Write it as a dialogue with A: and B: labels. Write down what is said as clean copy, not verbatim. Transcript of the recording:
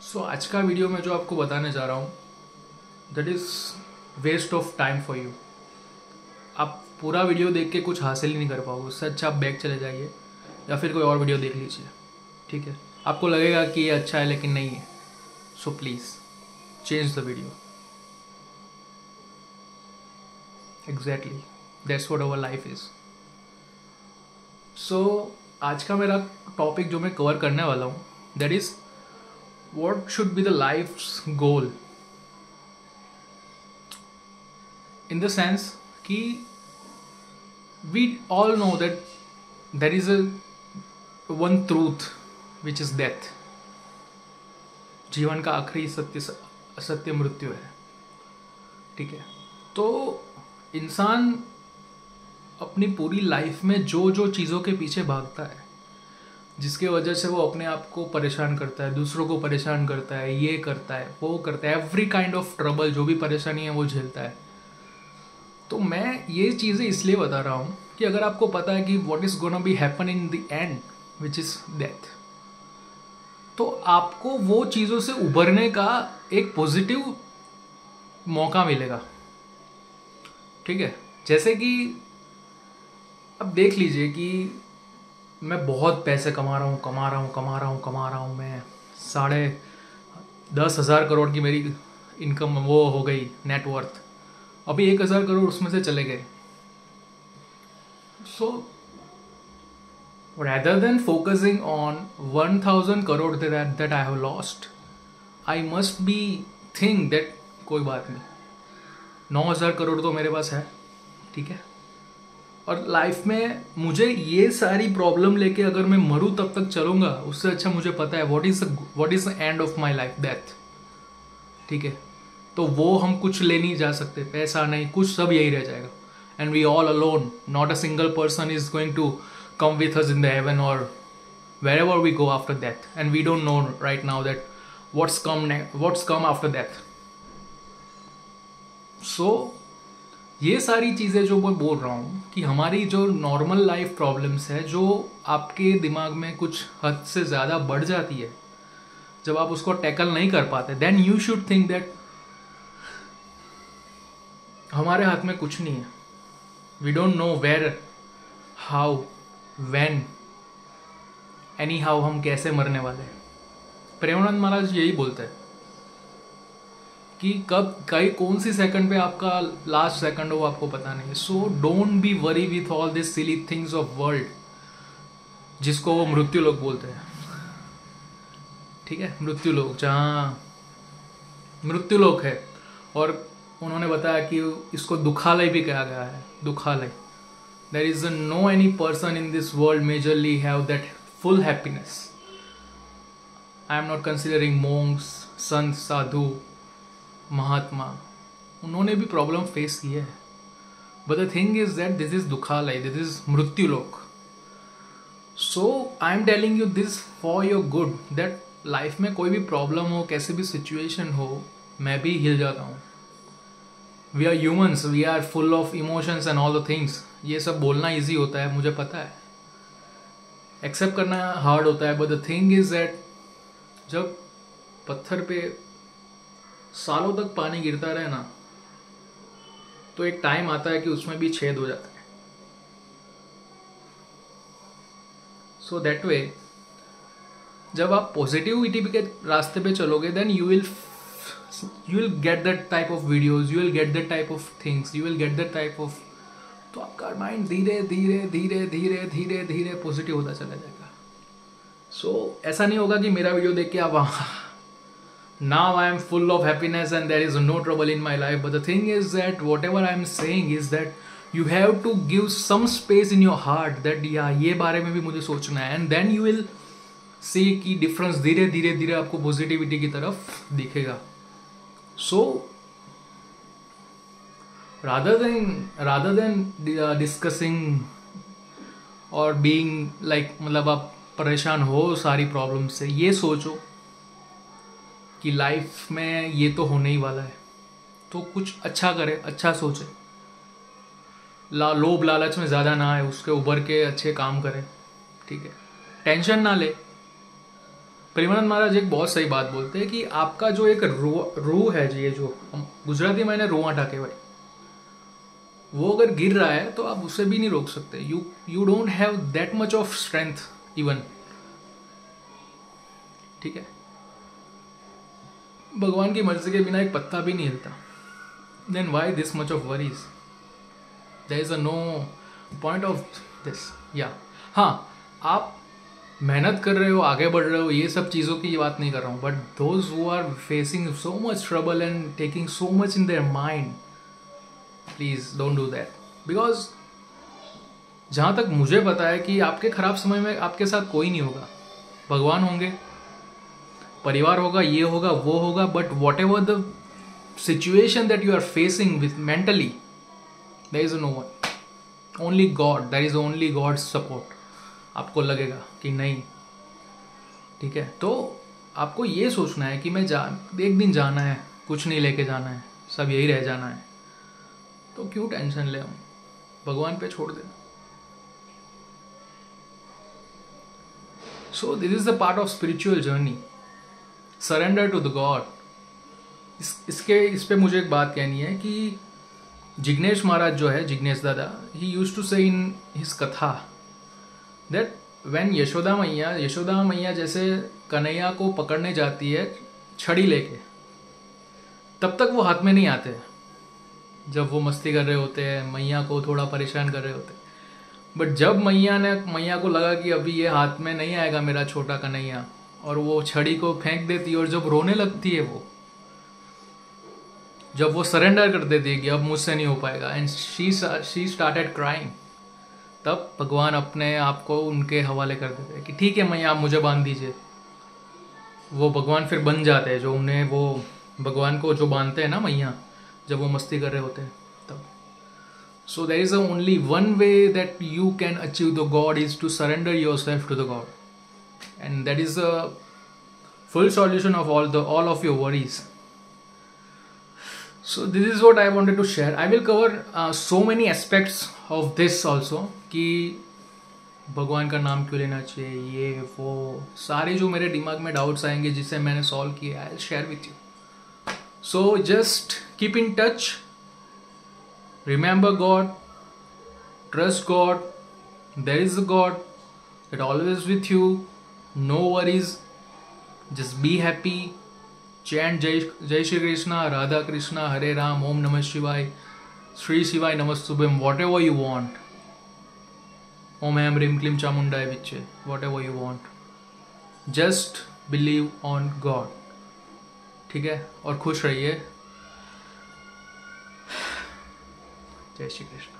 A: आज का वीडियो में जो आपको बताने जा रहा हूँ that is waste of time for you. आप पूरा वीडियो देख के कुछ हासिल ही नहीं कर पाओगे। उससे अच्छा आप बैक चले जाइए या फिर कोई और वीडियो देख लीजिए। ठीक है, आपको लगेगा कि ये अच्छा है लेकिन नहीं है। So please change the video. Exactly that's what our life is. आज का मेरा टॉपिक जो मैं कवर करने वाला हूँ that is what should be the life's goal, in the sense कि we all know that there is a one truth which is death। जीवन का आखिरी सत्य मृत्यु है। ठीक है, तो इंसान अपनी पूरी लाइफ में जो जो चीज़ों के पीछे भागता है, जिसके वजह से वो अपने आप को परेशान करता है, दूसरों को परेशान करता है, ये करता है, वो करता है, एवरी काइंड ऑफ ट्रबल, जो भी परेशानी है वो झेलता है। तो मैं ये चीज़ें इसलिए बता रहा हूँ कि अगर आपको पता है कि what is gonna be happen in the and which is death, तो आपको वो चीज़ों से उभरने का एक पॉजिटिव मौका मिलेगा। ठीक है, जैसे कि अब देख लीजिए कि मैं बहुत पैसे कमा रहा हूँ। मैं 10,500 करोड़ की मेरी इनकम वो हो गई, नेटवर्थ। अभी 1,000 करोड़ उसमें से चले गए। सो rather than focusing on 1,000 crore that I have lost, I must be think that कोई बात नहीं, 9,000 करोड़ तो मेरे पास है। ठीक है, और लाइफ में मुझे ये सारी प्रॉब्लम लेके अगर मैं मरूँ तब तक चलूँगा, उससे अच्छा मुझे पता है what is the end of my life, death. ठीक है, तो वो हम कुछ ले नहीं जा सकते, पैसा नहीं, कुछ सब यही रह जाएगा। And we all alone, not a single person is going to come with us in the heaven और wherever we go after death, and we don't know right now that what's come after death. So ये सारी चीज़ें जो मैं बोल रहा हूँ कि हमारी जो नॉर्मल लाइफ प्रॉब्लम्स है, जो आपके दिमाग में कुछ हद से ज़्यादा बढ़ जाती है, जब आप उसको टैकल नहीं कर पाते, then you should think that हमारे हाथ में कुछ नहीं है। We don't know where, how, when, anyhow हम कैसे मरने वाले हैं। प्रेमानंद महाराज यही बोलते हैं कि कब कौन सी सेकंड पे आपका लास्ट सेकंड हो आपको पता नहीं है। So don't be worry with all this silly things of world, जिसको वो मृत्यु लोक बोलते हैं। ठीक है, मृत्यु लोक, जहाँ मृत्यु लोक है, और उन्होंने बताया कि इसको दुखालय भी कहा गया है। दुखालय, there is no any person in this world majorly have that full happiness. I am not considering monks, संत, साधु, महात्मा, उन्होंने भी प्रॉब्लम फेस की है। But the thing is that this is दुखालय, दिस इज मृत्यु लोक। So I am telling you this for your good, that life में कोई भी प्रॉब्लम हो, कैसे भी सिचुएशन हो, मैं भी हिल जाता हूँ। We are humans, we are full of emotions and all the things. ये सब बोलना ईजी होता है, मुझे पता है, एक्सेप्ट करना हार्ड होता है। But the thing is that जब पत्थर पे सालों तक पानी गिरता रहे ना, तो एक टाइम आता है कि उसमें भी छेद हो जाता है। सो दैट वे जब आप पॉजिटिविटी के रास्ते पे चलोगे, then you will get that type of videos, you will get that type of things, you will get that type of, तो आपका माइंड धीरे धीरे धीरे धीरे धीरे धीरे पॉजिटिव होता चला जाएगा। सो ऐसा नहीं होगा कि मेरा वीडियो देख के आप now I am full of happiness and there is no trouble in my life. But the thing is that whatever I am saying is that you have to give some space in your heart that ये बारे में भी मुझे सोचना है, and then you will see कि difference धीरे धीरे धीरे आपको पॉजिटिविटी की तरफ दिखेगा। So rather than discussing or being like, मतलब आप परेशान हो सारी प्रॉब्लम से, ये सोचो कि लाइफ में ये तो होने ही वाला है, तो कुछ अच्छा करे, अच्छा सोचे, लोभ लालच में ज़्यादा ना आए, उसके उभर के अच्छे काम करे। ठीक है, टेंशन ना ले, प्रेमानंद महाराज एक बहुत सही बात बोलते हैं कि आपका जो एक रूह है, ये जो गुजराती मैंने रोआ टाके भाई, वो अगर गिर रहा है तो आप उसे भी नहीं रोक सकते. You don't have that much of strength even. ठीक है, भगवान की मर्जी के बिना एक पत्ता भी नहीं हिलता. Then why this much of worries? There is a no point of this. या हाँ, आप मेहनत कर रहे हो, आगे बढ़ रहे हो, ये सब चीज़ों की बात नहीं कर रहा हूँ, but those who are facing so much trouble and taking so much in their mind, please don't do that. Because जहाँ तक मुझे पता है कि आपके खराब समय में आपके साथ कोई नहीं होगा. भगवान होंगे, परिवार होगा, ये होगा, वो होगा, but whatever the situation that you are facing with mentally, there is no one, only God. There is only God support. आपको लगेगा कि नहीं, ठीक है, तो आपको ये सोचना है कि मैं एक दिन जाना है, कुछ नहीं लेके जाना है, सब यही रह जाना है, तो क्यों टेंशन ले, हम भगवान पे छोड़ दें. So this is the part of spiritual journey, surrender to the God. इस पे मुझे एक बात कहनी है कि जिग्नेश महाराज जो है, जिग्नेश दादा, ही यूज्ड टू से इन हिज कथा दैट व्हेन यशोदा मैया जैसे कन्हैया को पकड़ने जाती है छड़ी लेके, तब तक वो हाथ में नहीं आते हैं. जब वो मस्ती कर रहे होते हैं, मैया को थोड़ा परेशान कर रहे होते हैं, बट जब मैया को लगा कि अभी ये हाथ में नहीं आएगा मेरा छोटा कन्हैया, और वो छड़ी को फेंक देती है, और जब रोने लगती है वो, जब वो सरेंडर कर देती है कि अब मुझसे नहीं हो पाएगा, एंड शी स्टार्टेड क्राइंग, तब भगवान अपने आप को उनके हवाले कर देते हैं कि ठीक है मैया, आप मुझे बांध दीजिए. वो भगवान फिर बन जाते हैं, जो उन्हें वो भगवान को जो बांधते हैं ना मैया, जब वो मस्ती कर रहे होते हैं तब. So there is only one way that you can achieve the God, is to surrender yourself to the God, and that is a full solution of all of your worries. So this is what I wanted to share. I will cover so many aspects of this also, कि भगवान का नाम क्यों लेना चाहिए, ये वो सारे जो मेरे दिमाग में डाउट्स आएंगे जिसे मैंने सॉल्व किया, I will share with you. So just keep in touch, remember God, trust God, there is a God that always with you, no worries, just be happy. Chant जय श्री कृष्णा, राधा कृष्णा, हरे राम, ओम नमः शिवाय, श्री शिवाय नमस्तुभ्यम, वॉट एवर यू वॉन्ट, ओम ऐम ह्रीम क्लीम चामुंडाय विच्चे, whatever you want, just believe on God. ठीक है, और खुश रहिए. जय श्री कृष्ण.